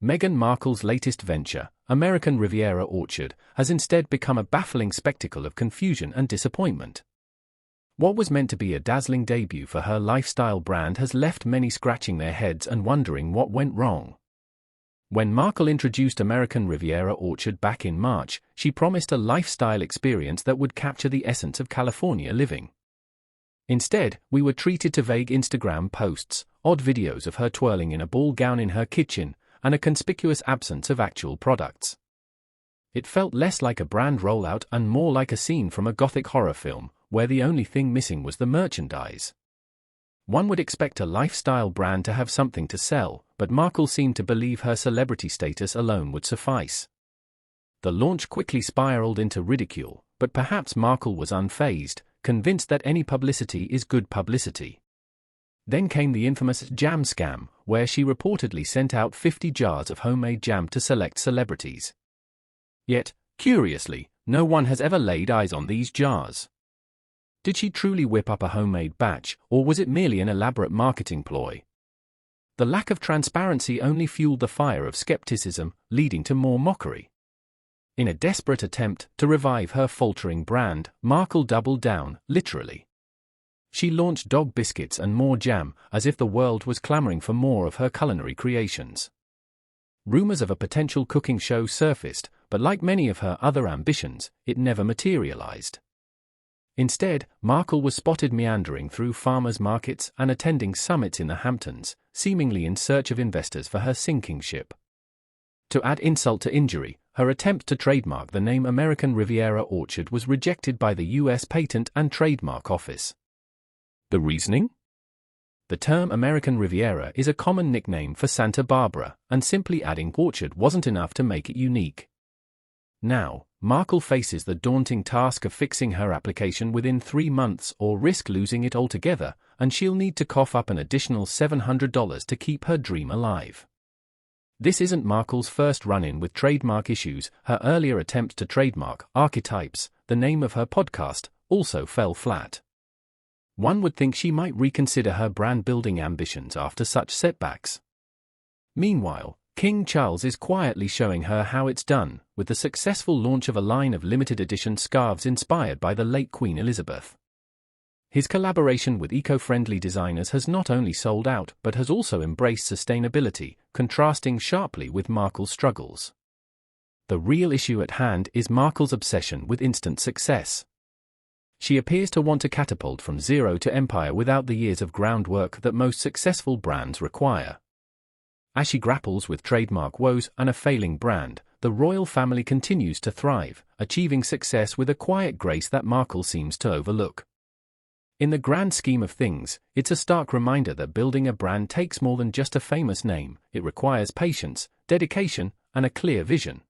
Meghan Markle's latest venture, American Riviera Orchard, has instead become a baffling spectacle of confusion and disappointment. What was meant to be a dazzling debut for her lifestyle brand has left many scratching their heads and wondering what went wrong. When Markle introduced American Riviera Orchard back in March, she promised a lifestyle experience that would capture the essence of California living. Instead, we were treated to vague Instagram posts, odd videos of her twirling in a ball gown in her kitchen, and a conspicuous absence of actual products. It felt less like a brand rollout and more like a scene from a gothic horror film, where the only thing missing was the merchandise. One would expect a lifestyle brand to have something to sell, but Markle seemed to believe her celebrity status alone would suffice. The launch quickly spiraled into ridicule, but perhaps Markle was unfazed, convinced that any publicity is good publicity. Then came the infamous jam scam, where she reportedly sent out 50 jars of homemade jam to select celebrities. Yet, curiously, no one has ever laid eyes on these jars. Did she truly whip up a homemade batch, or was it merely an elaborate marketing ploy? The lack of transparency only fueled the fire of skepticism, leading to more mockery. In a desperate attempt to revive her faltering brand, Markle doubled down, literally. She launched dog biscuits and more jam, as if the world was clamoring for more of her culinary creations. Rumors of a potential cooking show surfaced, but like many of her other ambitions, it never materialized. Instead, Markle was spotted meandering through farmers' markets and attending summits in the Hamptons, seemingly in search of investors for her sinking ship. To add insult to injury, her attempt to trademark the name American Riviera Orchard was rejected by the U.S. Patent and Trademark Office. The reasoning? The term American Riviera is a common nickname for Santa Barbara, and simply adding orchard wasn't enough to make it unique. Now, Markle faces the daunting task of fixing her application within 3 months or risk losing it altogether, and she'll need to cough up an additional $700 to keep her dream alive. This isn't Markle's first run-in with trademark issues. Her earlier attempt to trademark Archetypes, the name of her podcast, also fell flat. One would think she might reconsider her brand-building ambitions after such setbacks. Meanwhile, King Charles is quietly showing her how it's done, with the successful launch of a line of limited-edition scarves inspired by the late Queen Elizabeth. His collaboration with eco-friendly designers has not only sold out but has also embraced sustainability, contrasting sharply with Markle's struggles. The real issue at hand is Markle's obsession with instant success. She appears to want to catapult from zero to empire without the years of groundwork that most successful brands require. As she grapples with trademark woes and a failing brand, the royal family continues to thrive, achieving success with a quiet grace that Markle seems to overlook. In the grand scheme of things, it's a stark reminder that building a brand takes more than just a famous name. It requires patience, dedication, and a clear vision.